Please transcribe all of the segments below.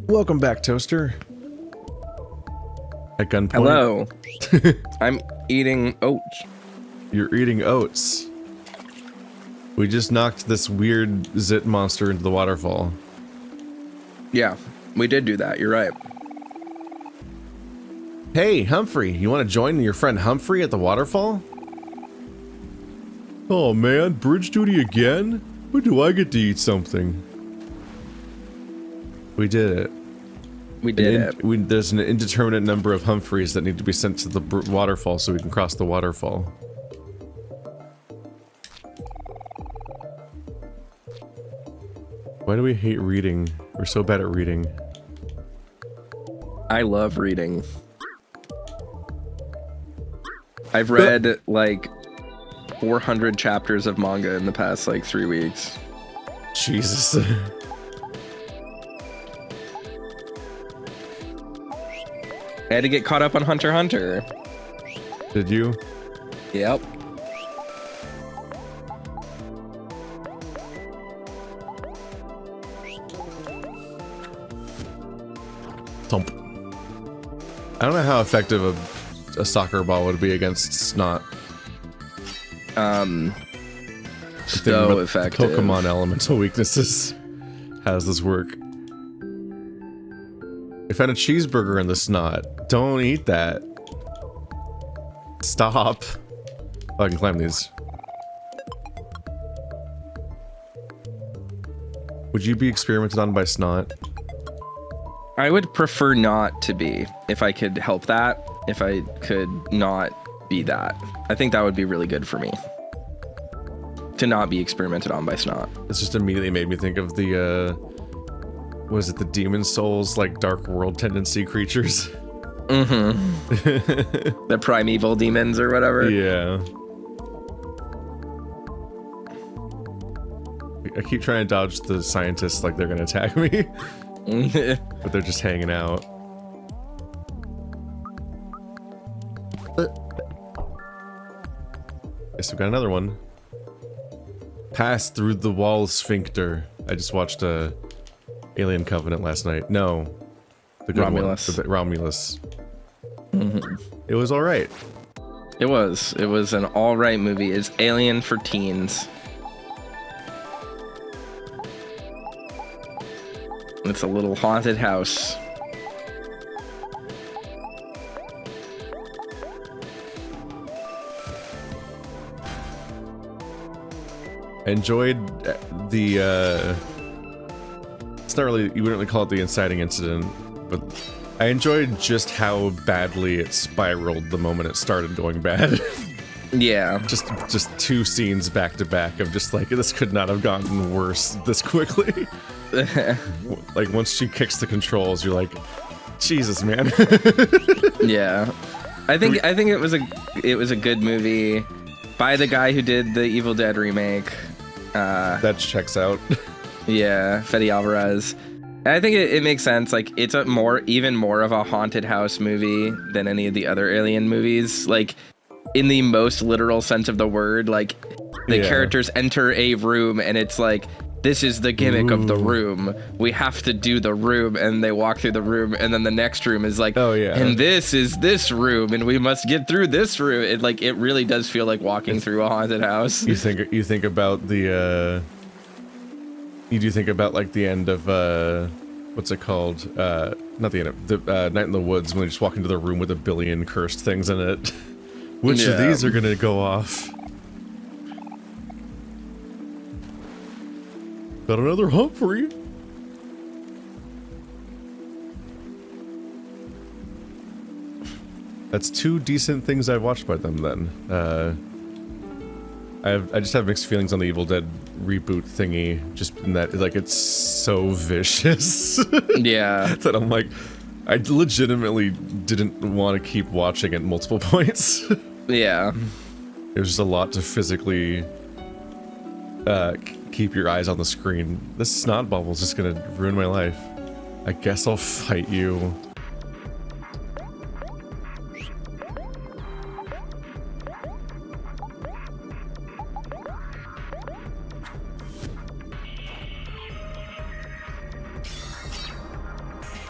Welcome back, Toaster. At gunpoint. Hello. I'm eating oats. You're eating oats. We just knocked this weird zit monster into the waterfall. Yeah, we did do that. You're right. Hey, Humphrey, you want to join your friend Humphrey at the waterfall? Oh man, bridge duty again? When do I get to eat something? We did it. We did it. There's an indeterminate number of Humphreys that need to be sent to the waterfall so we can cross the waterfall. Why do we hate reading? We're so bad at reading. I love reading. I've read like 400 chapters of manga in the past like 3 weeks. Jesus. I had to get caught up on Hunter x Hunter. Did you? Yep. Thump. I don't know how effective a soccer ball would be against snot. So effective. Pokemon elemental weaknesses. How does this work? I found a cheeseburger in the snot. Don't eat that. Stop. Oh, I can climb these. Would you be experimented on by snot? I would prefer not to be, if I could help that. If I could not be that. I think that would be really good for me. To not be experimented on by snot. It's just immediately made me think of the, was it the Demon Souls, like, Dark World tendency creatures? Mm-hmm. The primeval demons or whatever? Yeah. I keep trying to dodge the scientists like they're gonna attack me. But they're just hanging out. Guess we got another one. Pass through the wall sphincter. I just watched Alien Covenant last night. No. The good Romulus. one. Romulus. Mm-hmm. It was alright. It was an alright movie. It's Alien for teens. It's a little haunted house. I enjoyed the, it's not really, you wouldn't really call it the inciting incident, but I enjoyed just how badly it spiraled the moment it started going bad. Yeah. Just two scenes back to back of just like, this could not have gotten worse this quickly. Like, once she kicks the controls, you're like, Jesus, man. Yeah. I think it was a good movie by the guy who did the Evil Dead remake. That checks out. Yeah, Fede Alvarez. And I think it makes sense. Like, it's even more of a haunted house movie than any of the other Alien movies. Like, in the most literal sense of the word, like, the characters enter a room and it's like, this is the gimmick of the room. We have to do the room, and they walk through the room, and then the next room is like, oh yeah, and this is this room, and we must get through this room. It really does feel like walking through a haunted house. You think about the you do think about like the end of what's it called? Not the end of the Night in the Woods, when they just walk into the room with a billion cursed things in it. Which of these are gonna go off? Got another Humphrey. That's two decent things I've watched by them then. I just have mixed feelings on the Evil Dead reboot thingy, just in that, like, it's so vicious. Yeah. That I'm like, I legitimately didn't want to keep watching at multiple points. Yeah. There's just a lot to physically keep your eyes on the screen. This snot bubble's just gonna ruin my life. I guess I'll fight you.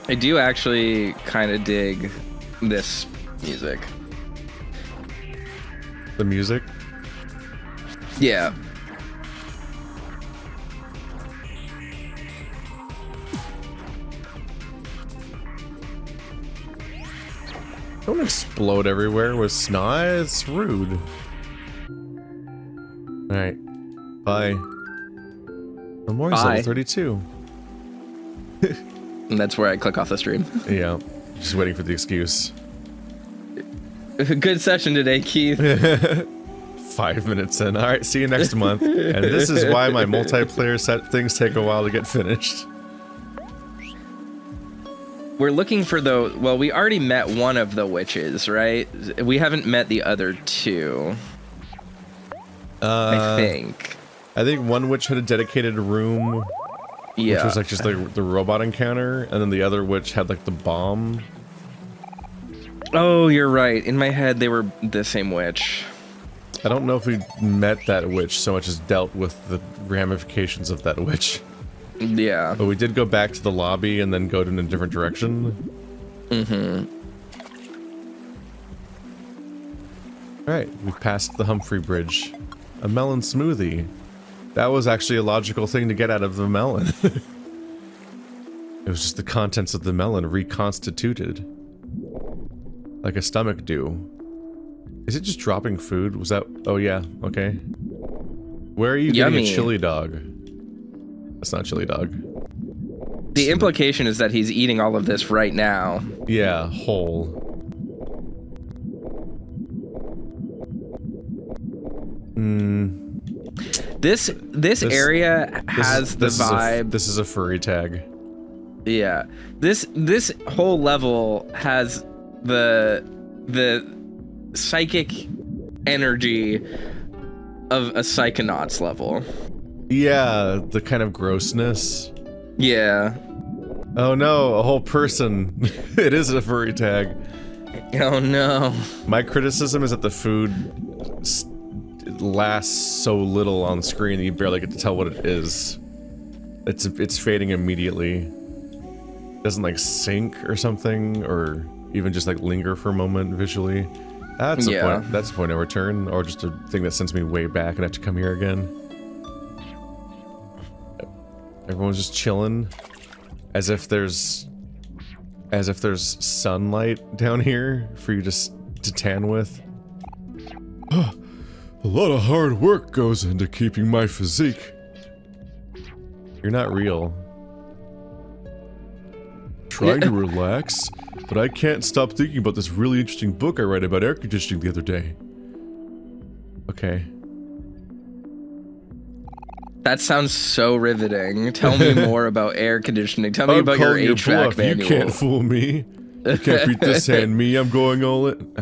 I do actually kind of dig this music. The music? Yeah. Don't explode everywhere with snot. It's rude. Alright. Bye. Omori's level 32. And that's where I click off the stream. Yeah. Just waiting for the excuse. Good session today, Keith. 5 minutes in. Alright, see you next month. And this is why my multiplayer set things take a while to get finished. We're looking for well, we already met one of the witches, right? We haven't met the other two. I think. I think one witch had a dedicated room, Yeah. which was like just the robot encounter, and then the other witch had like the bomb. Oh, you're right. In my head, they were the same witch. I don't know if we met that witch so much as dealt with the ramifications of that witch. Yeah. But we did go back to the lobby and then go in a different direction. Mm-hmm. Alright, we've passed the Humphrey Bridge. A melon smoothie. That was actually a logical thing to get out of the melon. It was just the contents of the melon reconstituted. Like a stomach do. Is it just dropping food? Was that... Oh yeah, okay. Where are you getting a chili dog? That's not chili dog. The implication is that he's eating all of this right now. Yeah, whole. This area has the vibe. This is a furry tag. Yeah. This whole level has the psychic energy of a Psychonauts level. Yeah, the kind of grossness. Yeah. Oh no, a whole person. It is a furry tag. Oh no. My criticism is that the food lasts so little on screen that you barely get to tell what it is. It's fading immediately. It doesn't like sync or something, or even just like linger for a moment visually. That's a point. That's a point of return, or just a thing that sends me way back and I have to come here again. Everyone's just chilling, as if there's sunlight down here for you to tan with. A lot of hard work goes into keeping my physique. You're not real. Trying to relax, but I can't stop thinking about this really interesting book I read about air conditioning the other day. Okay. That sounds so riveting. Tell me more about air conditioning. Tell me about your HVAC manual. You can't fool me. You can't beat this hand. Me, I'm going all in.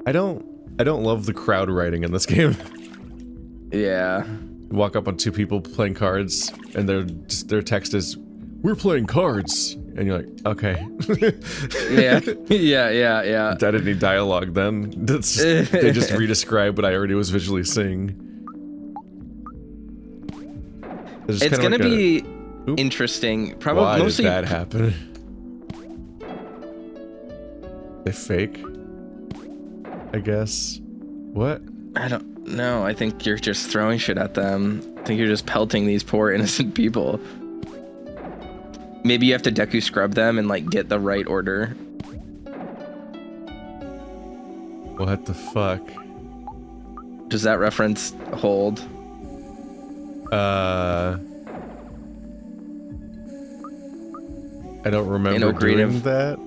I don't love the crowd writing in this game. Yeah. You walk up on two people playing cards, and their text is, "We're playing cards," and you're like, okay. Yeah. Yeah. I didn't need dialogue then. They just re-describe what I already was visually seeing. It's gonna be interesting. Probably. Why mostly. did that happen? They fake, I guess. What? I don't know. I think you're just throwing shit at them. I think you're just pelting these poor innocent people. Maybe you have to Deku scrub them and like get the right order. What the fuck? Does that reference hold? I don't remember doing that.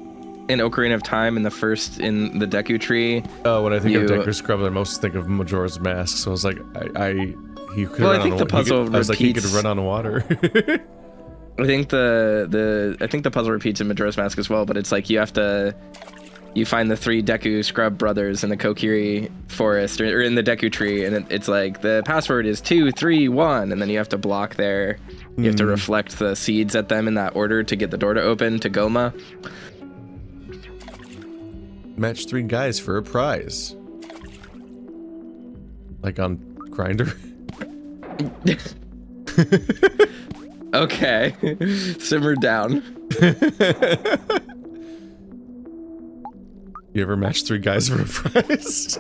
In Ocarina of Time, in the Deku tree. Oh, when I think of Deku Scrub, I most think of Majora's Mask. So I was like, he could run on water. I was like, he could run on water. I think the puzzle repeats in Majora's Mask as well, but it's like you find the 3 Deku Scrub brothers in the Kokiri forest or in the Deku tree, and it's like the password is 2, 3, 1, and then you have to block there. You have to reflect the seeds at them in that order to get the door to open to Goma. Match 3 guys for a prize. Like on Grindr. Okay. Simmer down. You ever match 3 guys for a prize?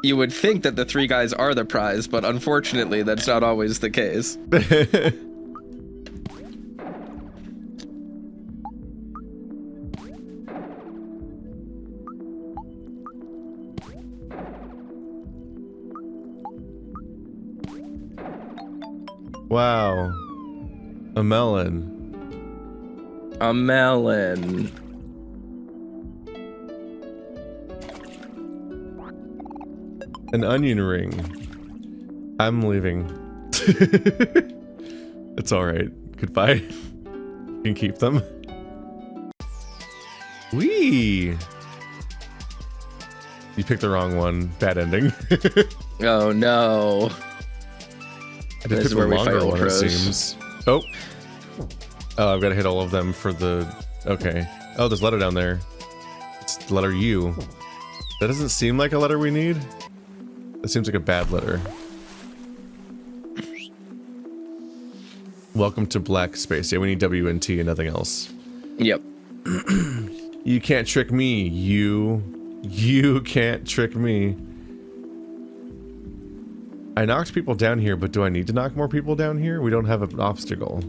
You would think that the 3 guys are the prize, but unfortunately, that's not always the case. Wow. A melon. A melon. An onion ring. I'm leaving. It's alright. Goodbye. You can keep them. Whee! You picked the wrong one. Bad ending. Oh no. I did This pick is the where we longer fight one, it pros. seems. Oh. Oh, I've got to hit all of them for the... Okay. Oh, there's a letter down there. It's the letter U. That doesn't seem like a letter we need. That seems like a bad letter. Welcome to Black Space. Yeah, we need W and T and nothing else. Yep. You can't trick me, You can't trick me. I knocked people down here, but do I need to knock more people down here? We don't have an obstacle.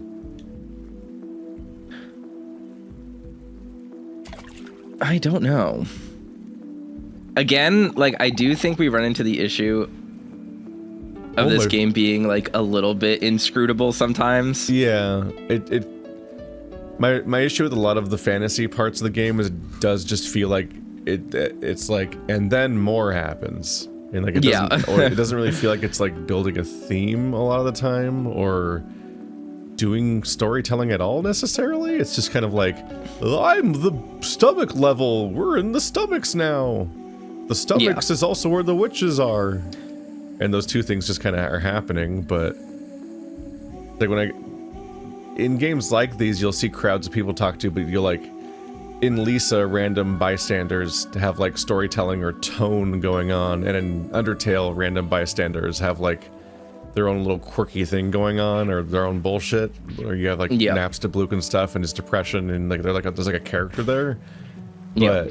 I don't know. Again, like, I do think we run into the issue of this game being, like, a little bit inscrutable sometimes. Yeah, my issue with a lot of the fantasy parts of the game is it does just feel like it's like, and then more happens. And like it doesn't, or it doesn't really feel like it's like building a theme a lot of the time, or doing storytelling at all necessarily. It's just kind of like, I'm the stomach level. We're in the stomachs now. The stomachs is also where the witches are. And those two things just kind of are happening, but like in games like these, you'll see crowds of people talk to, but you'll like, in Lisa, random bystanders have like storytelling or tone going on, and in Undertale, random bystanders have like their own little quirky thing going on, or their own bullshit, or you have like Naps to Blue and stuff, and his depression, and like there's like a character there. But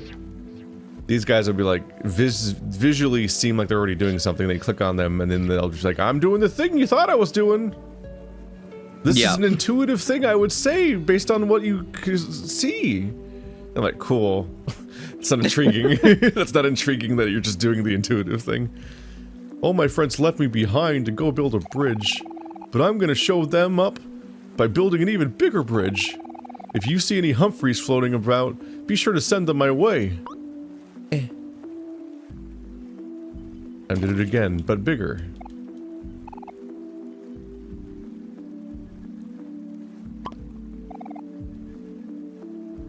these guys will be like visually seem like they're already doing something. They click on them, and then they'll just like, I'm doing the thing you thought I was doing. This is an intuitive thing I would say based on what you see. I'm like, cool. It's not intriguing. That's not intriguing that you're just doing the intuitive thing. All my friends left me behind to go build a bridge, but I'm gonna show them up by building an even bigger bridge. If you see any Humphreys floating about, be sure to send them my way. Time to do it again, but bigger.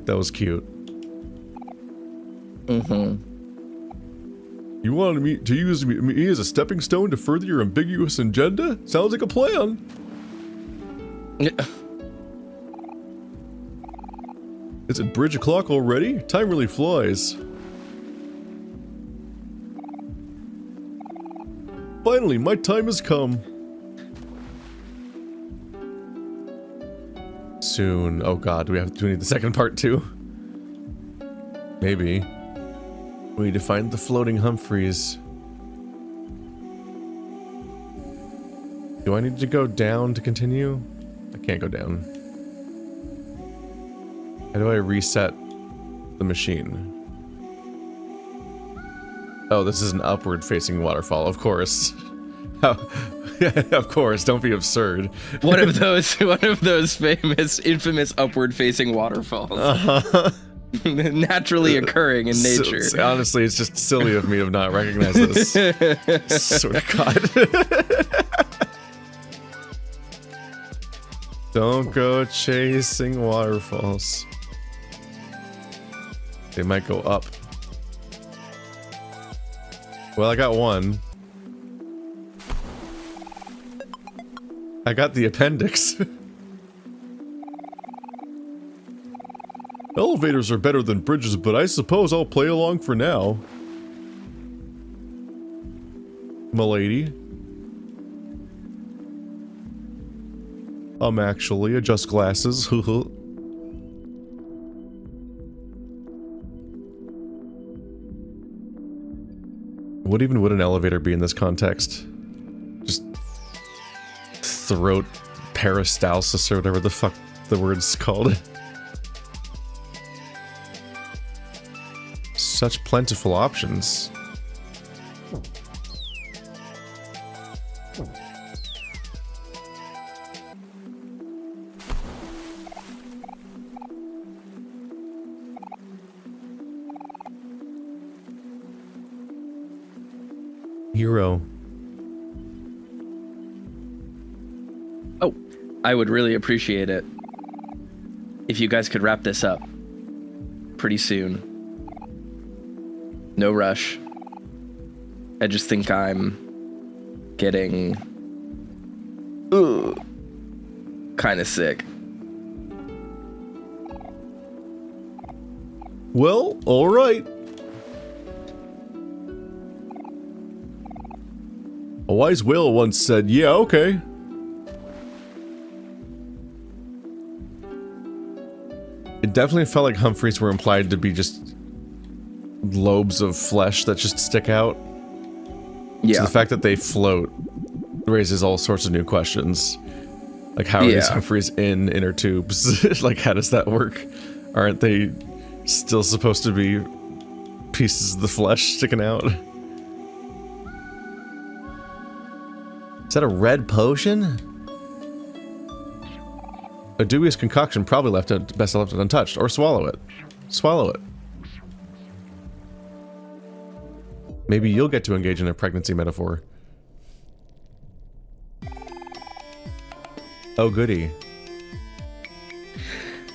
That was cute. You wanted me to use me as a stepping stone to further your ambiguous agenda? Sounds like a plan. Is it bridge o'clock already? Time really flies. Finally, my time has come. Soon. Oh god, do we need the second part too? Maybe. We need to find the floating Humphreys. Do I need to go down to continue? I can't go down. How do I reset the machine? Oh, this is an upward facing waterfall, of course. Of course, don't be absurd. One of those infamous upward facing waterfalls. Naturally occurring in nature. Honestly, it's just silly of me to not recognize this. Swear to God. Don't go chasing waterfalls. They might go up. Well, I got one. I got the appendix. Elevators are better than bridges, but I suppose I'll play along for now. M'lady. Actually, adjust glasses. What even would an elevator be in this context? Just throat peristalsis or whatever the fuck the word's called. Such plentiful options. Hero. Oh, I would really appreciate it if you guys could wrap this up pretty soon. No rush. I just think I'm getting kind of sick. Well, all right. A wise whale once said, yeah, okay. It definitely felt like Humphreys were implied to be just lobes of flesh that just stick out. Yeah. So the fact that they float raises all sorts of new questions. Like, how are these Humphreys in inner tubes? Like, how does that work? Aren't they still supposed to be pieces of the flesh sticking out? Is that a red potion? A dubious concoction, probably best left untouched. Or swallow it. Swallow it. Maybe you'll get to engage in a pregnancy metaphor. Oh, goody.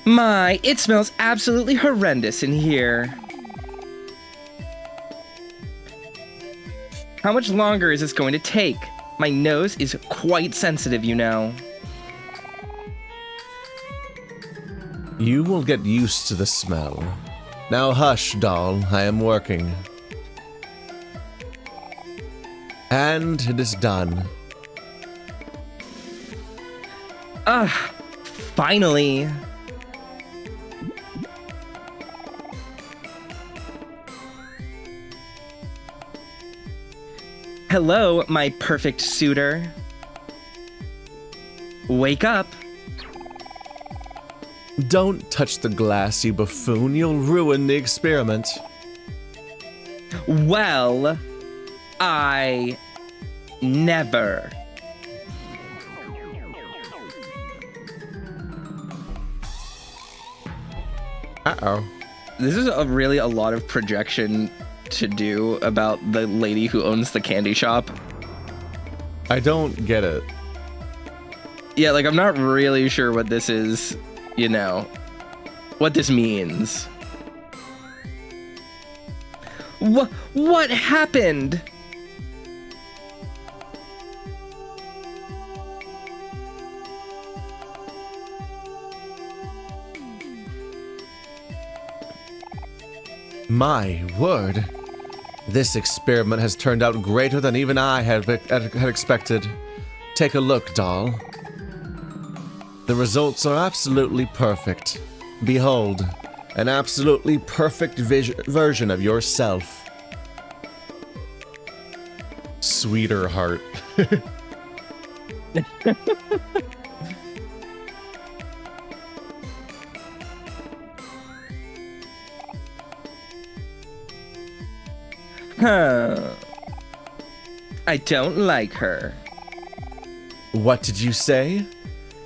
My, it smells absolutely horrendous in here. How much longer is this going to take? My nose is quite sensitive, you know. You will get used to the smell. Now hush, doll. I am working. And it is done. Finally. Hello, my perfect suitor. Wake up. Don't touch the glass, you buffoon. You'll ruin the experiment. Well, I never. Uh-oh. This is really a lot of projection to do about the lady who owns the candy shop. I don't get it. Yeah, like, I'm not really sure what this is, you know, what this means. What happened? My word. This experiment has turned out greater than even I had expected. Take a look, doll. The results are absolutely perfect. Behold, an absolutely perfect version of yourself. Sweeter heart. Huh. I don't like her. What did you say?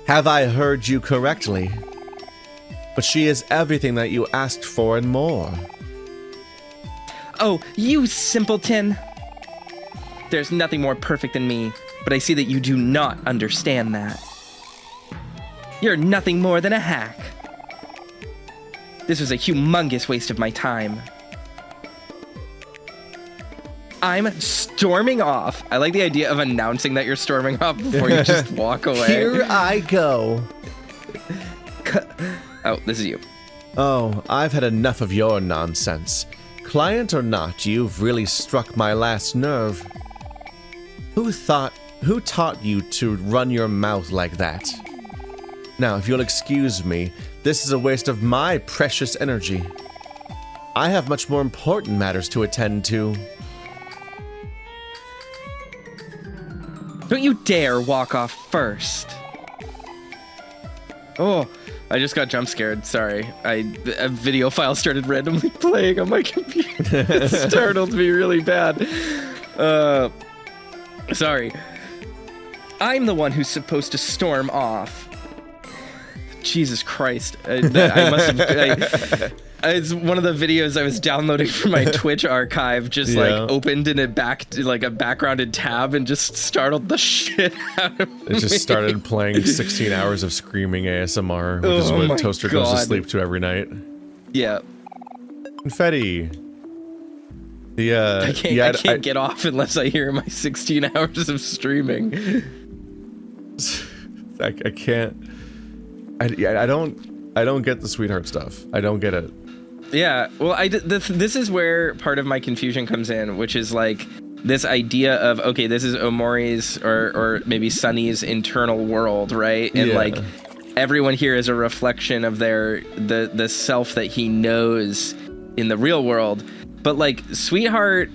Have I heard you correctly? But she is everything that you asked for and more. Oh, you simpleton. There's nothing more perfect than me, but I see that you do not understand that. You're nothing more than a hack. This was a humongous waste of my time. I'm storming off. I like the idea of announcing that you're storming off before you just walk away. Here I go. Oh, this is you. Oh, I've had enough of your nonsense. Client or not, you've really struck my last nerve. Who taught you to run your mouth like that? Now, if you'll excuse me, this is a waste of my precious energy. I have much more important matters to attend to. Don't you dare walk off first. Oh, I just got jump scared. Sorry. A video file started randomly playing on my computer. It startled me really bad. Sorry. I'm the one who's supposed to storm off. Jesus Christ. I must have... it's one of the videos I was downloading from my Twitch archive, just like opened in a backgrounded tab and just startled the shit out of me. It just started playing 16 hours of screaming ASMR, which is what Toaster goes to sleep to every night. Yeah. Confetti. I can't get off unless I hear my 16 hours of streaming. I can't. I don't get the sweetheart stuff. I don't get it. Yeah, well, this is where part of my confusion comes in, which is like this idea of, okay, this is Omori's or maybe Sunny's internal world, right? And like everyone here is a reflection of the self that he knows in the real world. But like Sweetheart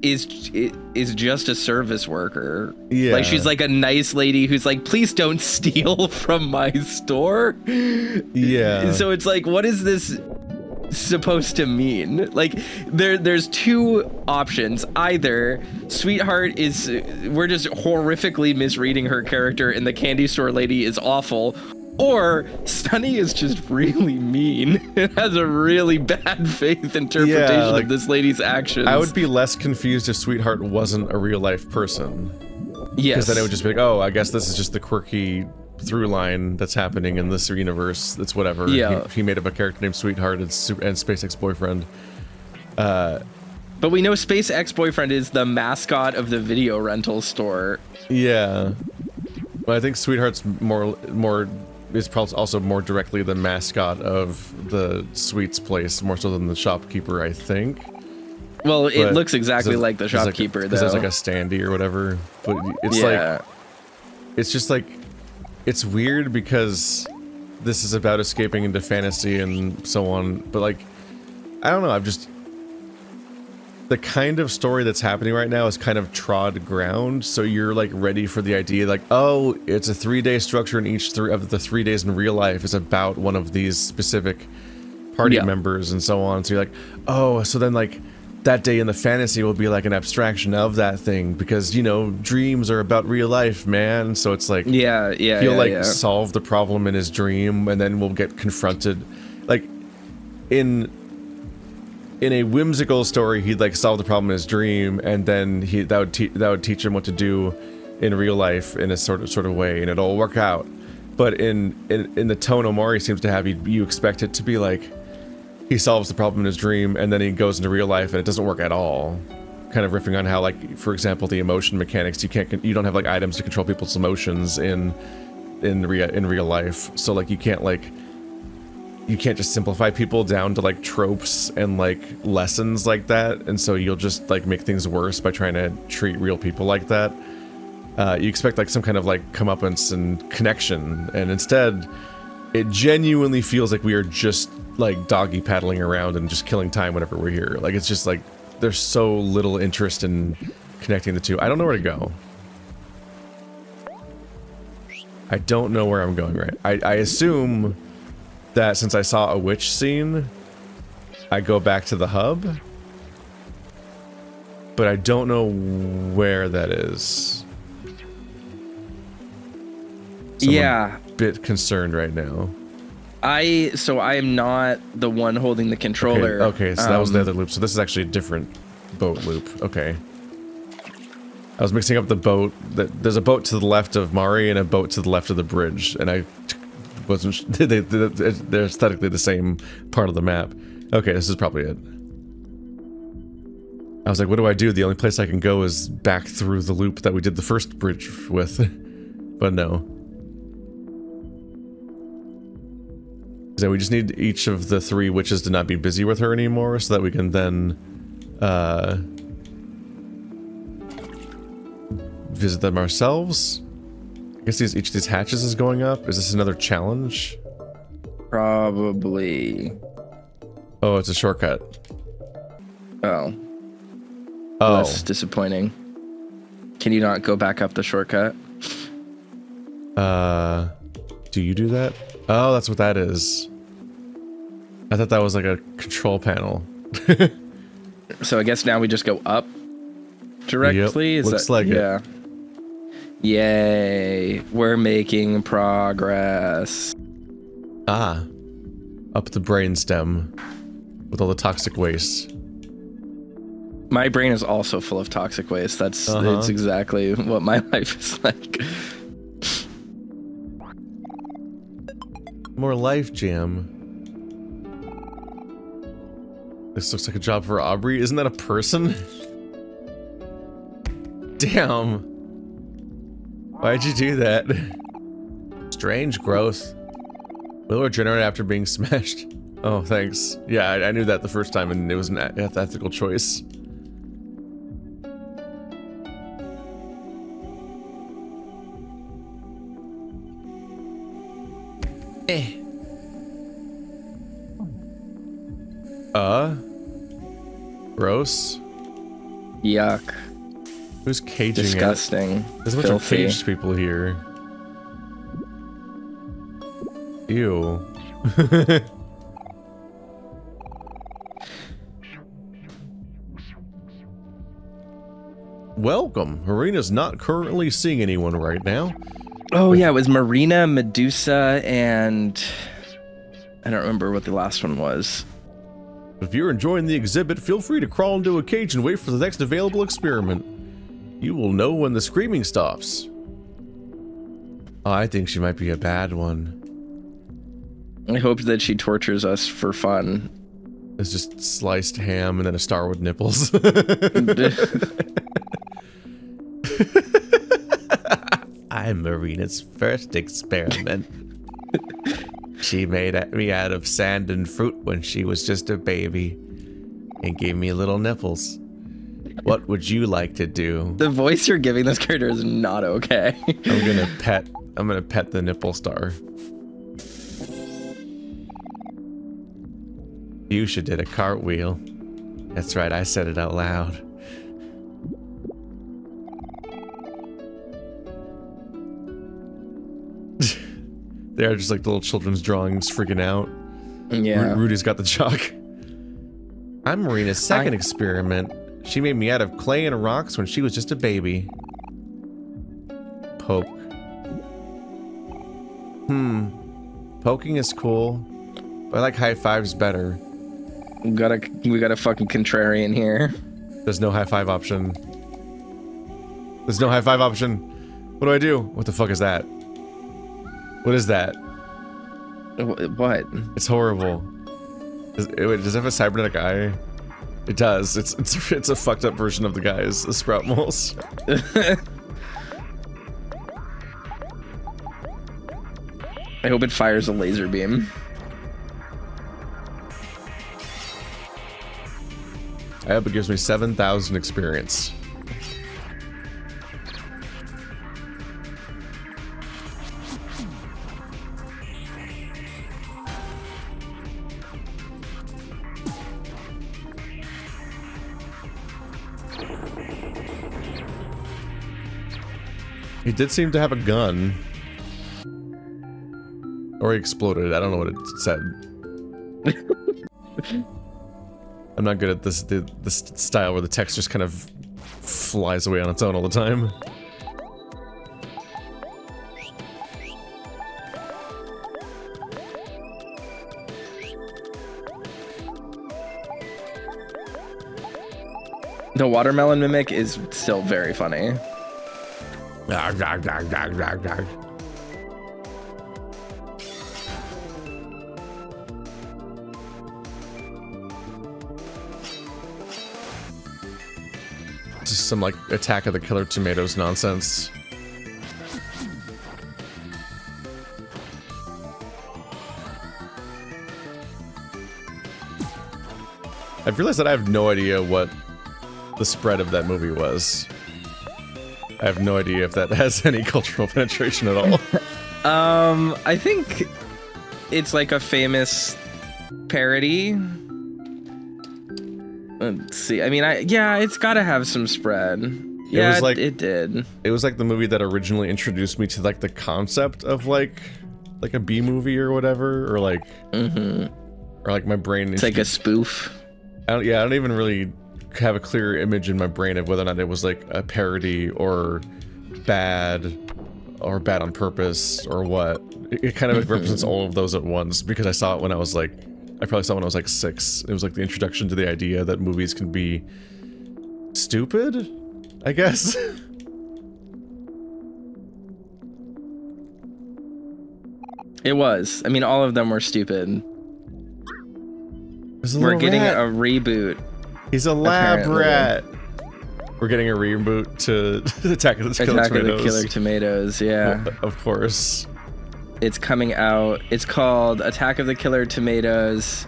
is just a service worker. Yeah. Like she's like a nice lady who's like, please don't steal from my store. Yeah. So it's like, what is this supposed to mean? Like there's two options. Either Sweetheart is, we're just horrifically misreading her character and the candy store lady is awful, or Sunny is just really mean. It has a really bad faith interpretation of this lady's actions. I would be less confused if Sweetheart wasn't a real life person. Yes. Because then it would just be like, oh, I guess this is just the quirky through line that's happening in this universe. It's whatever. Yeah. He made up a character named Sweetheart and Space Ex-Boyfriend. But we know Space Ex-Boyfriend is the mascot of the video rental store. Yeah. Well, I think Sweetheart's more is probably also more directly the mascot of the sweets place, more so than the shopkeeper, I think. Well, it looks exactly like the shopkeeper, though. Because there's like a standee or whatever. But it's like, it's just like, it's weird because this is about escaping into fantasy and so on. But like, I don't know, the kind of story that's happening right now is kind of trod ground, so you're like ready for the idea like, oh, it's a 3-day structure and each of the 3 days in real life is about one of these specific party members and so on. So you're like, oh, so then like that day in the fantasy will be like an abstraction of that thing because, you know, dreams are about real life, man. So it's like, he'll solve the problem in his dream and then we'll get confronted. Like in a whimsical story, he'd like solve the problem in his dream, and then that would teach him what to do in real life in a sort of way, and it'll work out. But in the tone Omori seems to have, you expect it to be like he solves the problem in his dream, and then he goes into real life, and it doesn't work at all. Kind of riffing on how, like, for example, the emotion mechanics, you don't have like items to control people's emotions in real life. So like you can't just simplify people down to like tropes and like lessons like that, and so you'll just like make things worse by trying to treat real people like that. You expect like some kind of like comeuppance and connection, and instead it genuinely feels like we are just like doggy paddling around and just killing time whenever we're here. Like it's just like there's so little interest in connecting the two. I don't know where to go. I don't know where I'm going right. I assume that since I saw a witch scene, I go back to the hub, but I don't know where that is. So I'm a bit concerned right now. I am not the one holding the controller. Okay, so that was the other loop. So this is actually a different boat loop. Okay. I was mixing up the boat. There's a boat to the left of Mari and a boat to the left of the bridge, and I wasn't. They're aesthetically the same part of the map. Okay, this is probably it. I was like, what do I do? The only place I can go is back through the loop that we did the first bridge with. But no. So we just need each of the 3 witches to not be busy with her anymore so that we can then visit them ourselves. I guess each of these hatches is going up. Is this another challenge? Probably. Oh, it's a shortcut. Oh. Oh. That's disappointing. Can you not go back up the shortcut? Do you do that? Oh, that's what that is. I thought that was like a control panel. So I guess now we just go up directly? Yep, looks like it. Yeah. Yay. We're making progress. Ah. Up the brainstem with all the toxic waste. My brain is also full of toxic waste. That's exactly what my life is like. More life jam. This looks like a job for Aubrey. Isn't that a person? Damn. Why'd you do that? Strange growth. Will regenerate after being smashed. Oh, thanks. Yeah, I knew that the first time and it was an ethical choice. Gross. Yuck. Who's caging Disgusting. it? There's a bunch of caged people here. Ew. Welcome. Marina's not currently seeing anyone right now. Oh yeah, it was Marina, Medusa, and I don't remember what the last one was. If you're enjoying the exhibit, feel free to crawl into a cage and wait for the next available experiment. You will know when the screaming stops. Oh, I think she might be a bad one. I hope that she tortures us for fun. It's just sliced ham and then a star with nipples. I'm Marina's first experiment. She made me out of sand and fruit when she was just a baby and gave me little nipples. What would you like to do? The voice you're giving this character is not okay. I'm gonna pet the nipple star. You should did a cartwheel. That's right, I said it out loud. They're just like the little children's drawings freaking out. Yeah. Rudy's got the chalk. I'm Marina's second experiment. She made me out of clay and rocks when she was just a baby. Poke. Poking is cool, but I like high fives better. We got a fucking contrarian here. There's no high five option. There's no high five option. What do I do? What the fuck is that? What is that? What? It's horrible. Does it have a cybernetic eye? It does. It's a fucked up version of the guys, the sprout moles. I hope it fires a laser beam. I hope it gives me 7,000 experience. He did seem to have a gun. Or he exploded. I don't know what it said. I'm not good at this style where the text just kind of flies away on its own all the time. The watermelon mimic is still very funny. Just some like Attack of the Killer Tomatoes nonsense. I've realized that I have no idea what the spread of that movie was. I have no idea if that has any cultural penetration at all. I think it's like a famous parody. Let's see. I mean, it's got to have some spread. Yeah, it did. It was like the movie that originally introduced me to like the concept of like a B movie or whatever, or like, or like my brain. It's like a spoof. I don't even really have a clear image in my brain of whether or not it was like a parody or bad on purpose or what. It kind of represents all of those at once, because I saw it when I was like, I probably saw it when I was like 6. It was like the introduction to the idea that movies can be stupid, I guess. It was. I mean, all of them were stupid. We're getting a reboot. He's a lab rat. We're getting a reboot to Attack of the Killer Tomatoes. Yeah. Well, of course. It's coming out. It's called Attack of the Killer Tomatoes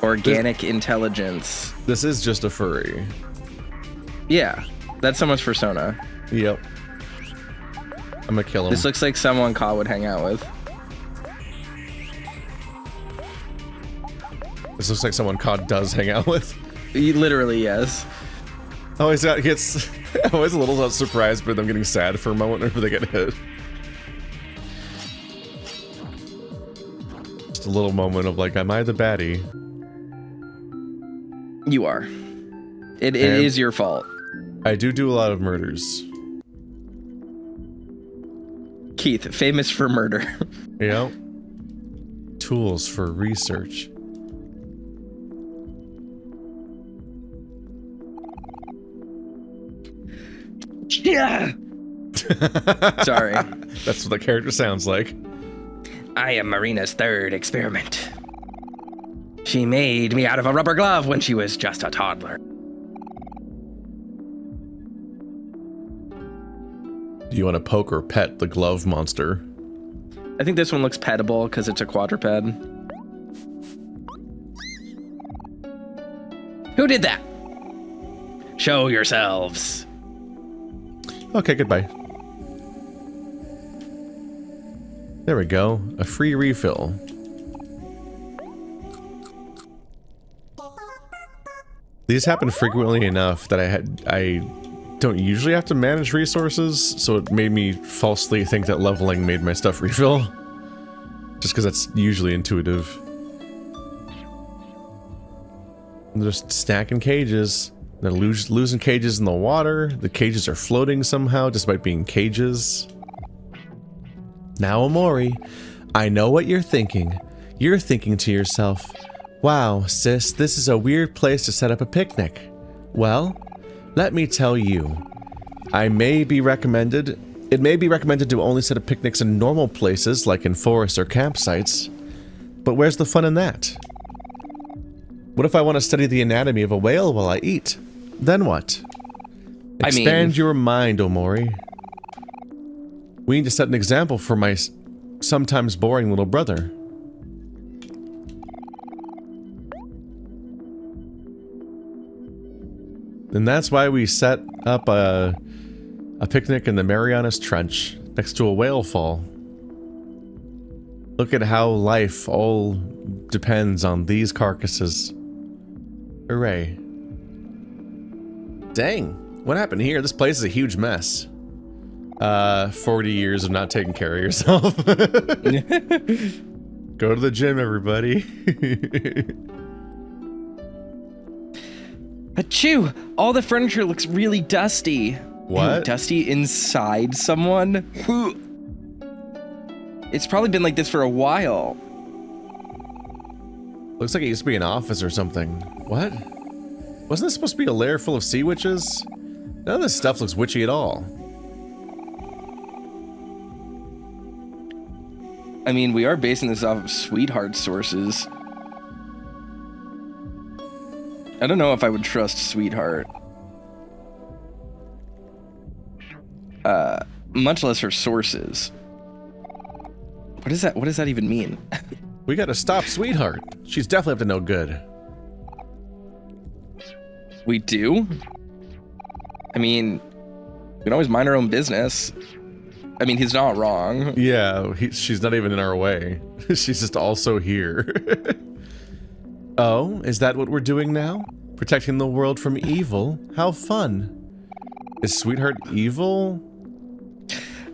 Organic Intelligence. This is just a furry. Yeah. That's someone's persona. Yep. I'm gonna kill him. This looks like someone Ka would hang out with. This looks like someone Ka does hang out with. Literally, yes. I always a little surprised by them getting sad for a moment whenever they get hit. Just a little moment of like, am I the baddie? You are. It is your fault. I do a lot of murders. Keith, famous for murder. Yep. Tools for research. Yeah. Sorry. That's what the character sounds like. I am Marina's third experiment. She made me out of a rubber glove when she was just a toddler. Do you want to poke or pet the glove monster? I think this one looks pettable because it's a quadruped. Who did that? Show yourselves. Okay, goodbye. There we go. A free refill. These happen frequently enough that I don't usually have to manage resources, so it made me falsely think that leveling made my stuff refill. Just because that's usually intuitive. They're just stacking cages. They're losing cages in the water. The cages are floating somehow, despite being cages. Now, Omori, I know what you're thinking. You're thinking to yourself, wow, sis, this is a weird place to set up a picnic. Well, let me tell you. It may be recommended to only set up picnics in normal places, like in forests or campsites. But where's the fun in that? What if I want to study the anatomy of a whale while I eat? Then what? Expand your mind, Omori. We need to set an example for my sometimes boring little brother. And that's why we set up a picnic in the Marianas Trench next to a whale fall. Look at how life all depends on these carcasses. Hooray. Dang, what happened here? This place is a huge mess. 40 years of not taking care of yourself. Go to the gym, everybody. Achoo! All the furniture looks really dusty. What? Ew, dusty inside someone? It's probably been like this for a while. Looks like it used to be an office or something. What? Wasn't this supposed to be a lair full of sea witches? None of this stuff looks witchy at all. I mean, we are basing this off of Sweetheart sources. I don't know if I would trust Sweetheart. Much less her sources. What is that? What does that even mean? We gotta stop Sweetheart. She's definitely up to no good. We do? I mean, can always mind our own business. I mean, he's not wrong. Yeah, she's not even in our way. She's just also here. Oh, is that what we're doing now? Protecting the world from evil? How fun. Is Sweetheart evil?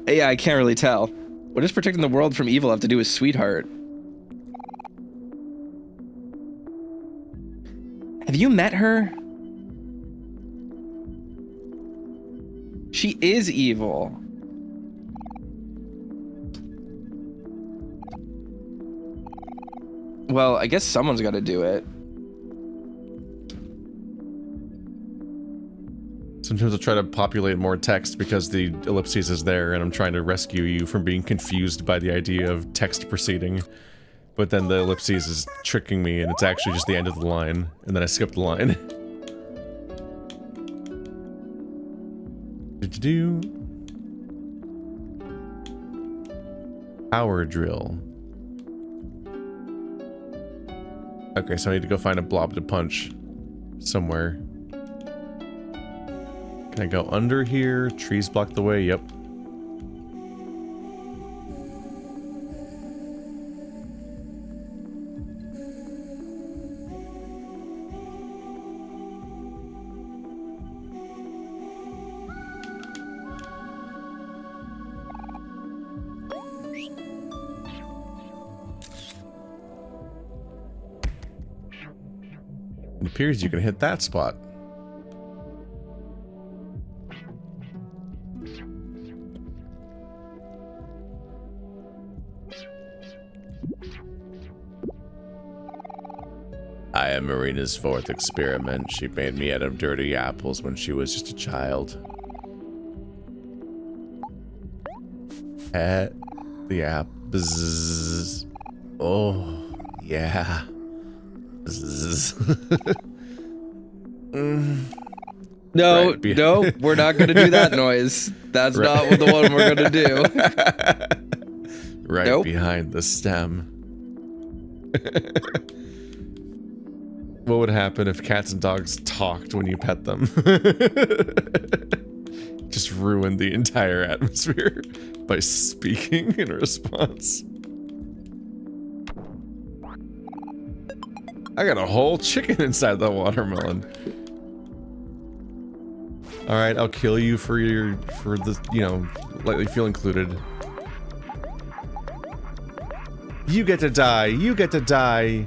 Yeah, I can't really tell. What does protecting the world from evil have to do with Sweetheart? Have you met her? She is evil. Well, I guess someone's got to do it. Sometimes I'll try to populate more text because the ellipses is there and I'm trying to rescue you from being confused by the idea of text proceeding. But then the ellipses is tricking me and it's actually just the end of the line. And then I skip the line. Do-do-do. Power drill. Okay, so I need to go find a blob to punch somewhere. Can I go under here? Trees block the way, yep. It appears you can hit that spot. I am Marina's fourth experiment. She made me out of dirty apples when she was just a child. At the apples. Oh, yeah. No, Right no, we're not gonna do that noise. That's not the one we're gonna do. Right Nope. behind the stem. What would happen if cats and dogs talked when you pet them? Just ruin the entire atmosphere by speaking in response. I got a whole chicken inside that watermelon. Alright, I'll kill you for the, you know, let you feel included. You get to die, you get to die.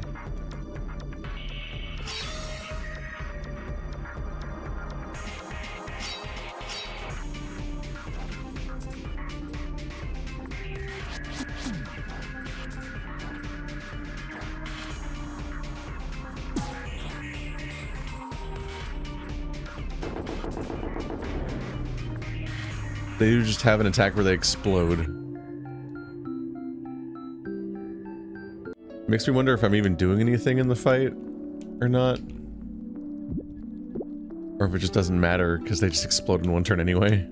They do just have an attack where they explode. Makes me wonder if I'm even doing anything in the fight or not. Or if it just doesn't matter because they just explode in one turn anyway.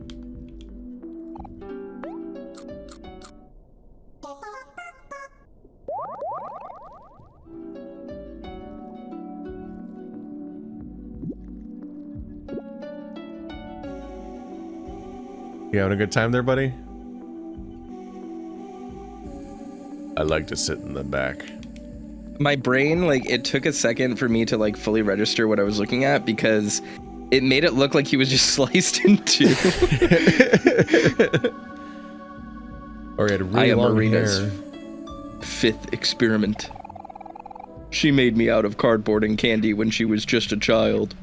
You having a good time there, buddy? I like to sit in the back. My brain, like, it took a second for me to, like, fully register what I was looking at because it made it look like he was just sliced in two. Or he had really I am long Marina's hair. fifth experiment. She made me out of cardboard and candy when she was just a child.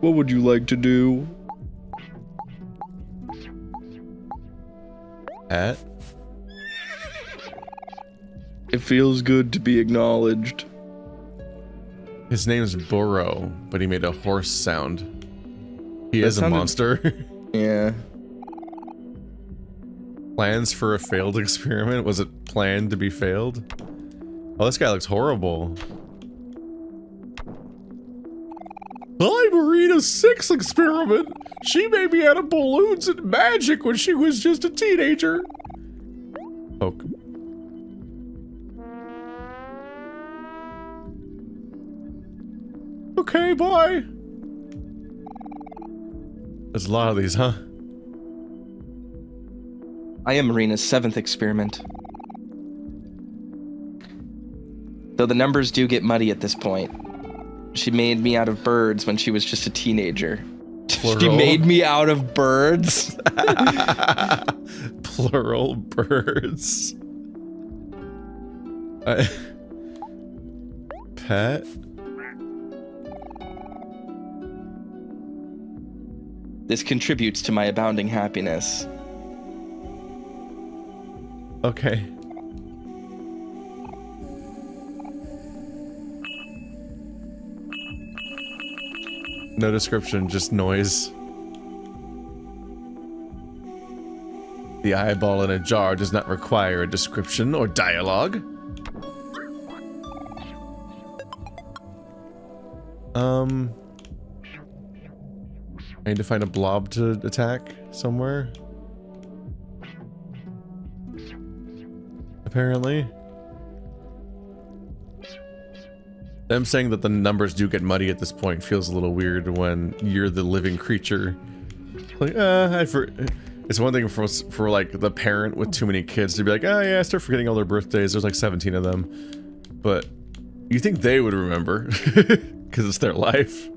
What would you like to do? Hat? It feels good to be acknowledged. His name's Burrow, but he made a horse sound. He That is a sounded- monster. Yeah. Plans for a failed experiment? Was it planned to be failed? Oh, this guy looks horrible. Hi, Marina's sixth experiment. She made me out of balloons and magic when she was just a teenager. Poke. Okay, bye. There's a lot of these, huh? I am Marina's 7th experiment. Though the numbers do get muddy at this point. She made me out of birds when she was just a teenager. Plural? She made me out of birds? Plural birds. Pet? This contributes to my abounding happiness. Okay. No description, just noise. The eyeball in a jar does not require a description or dialogue. I need to find a blob to attack somewhere. Apparently. Them saying that the numbers do get muddy at this point feels a little weird when you're the living creature. Like, it's one thing for like the parent with too many kids to be like, oh yeah, I start forgetting all their birthdays. There's like 17 of them. But you think they would remember because it's their life.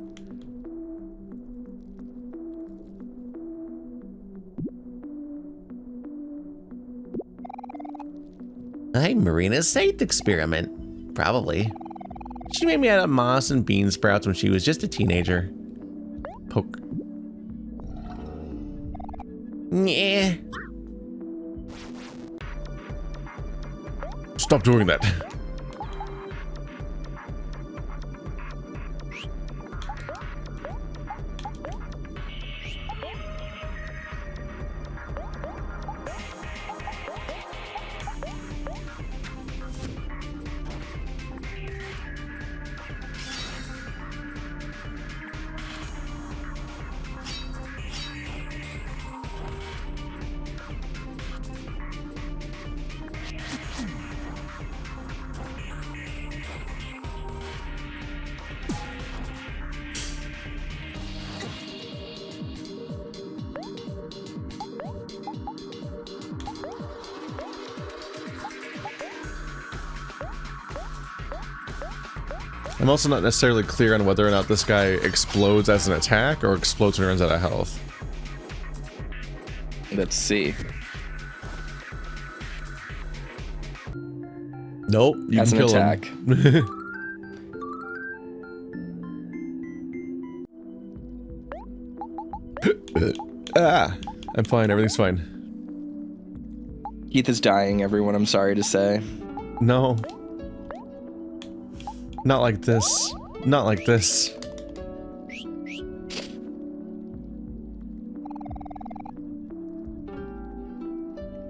I'm Marina's 8th experiment. Probably. She made me out of moss and bean sprouts when she was just a teenager. Poke. Yeah. Stop doing that. I'm also not necessarily clear on whether or not this guy explodes as an attack or explodes when he runs out of health. Let's see. Nope, you As can an kill attack. him. I'm fine, everything's fine. Keith is dying, everyone, I'm sorry to say. No. Not like this. Not like this.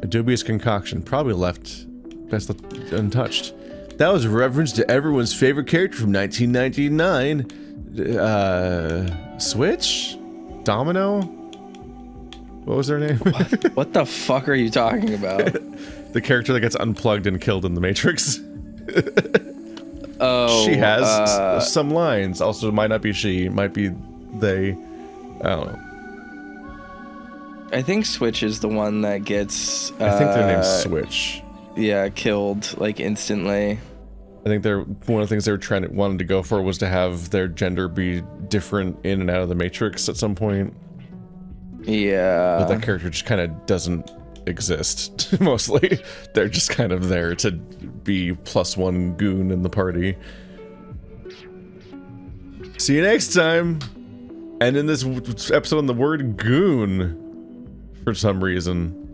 A dubious concoction, probably left best untouched. That was a reference to everyone's favorite character from 1999. Switch? Domino? What was their name? What the fuck are you talking about? The character that gets unplugged and killed in the Matrix. Oh, she has some lines. Also, it might not be she, it might be they. I don't know. I think Switch is the one that gets. I think their name's Switch. Yeah, killed like instantly. I think they're one of the things they were wanted to go for was to have their gender be different in and out of the Matrix at some point. Yeah. But that character just kind of doesn't exist. Mostly, they're just kind of there to be +1 goon in the party. See you next time. And in this episode, on the word goon for some reason.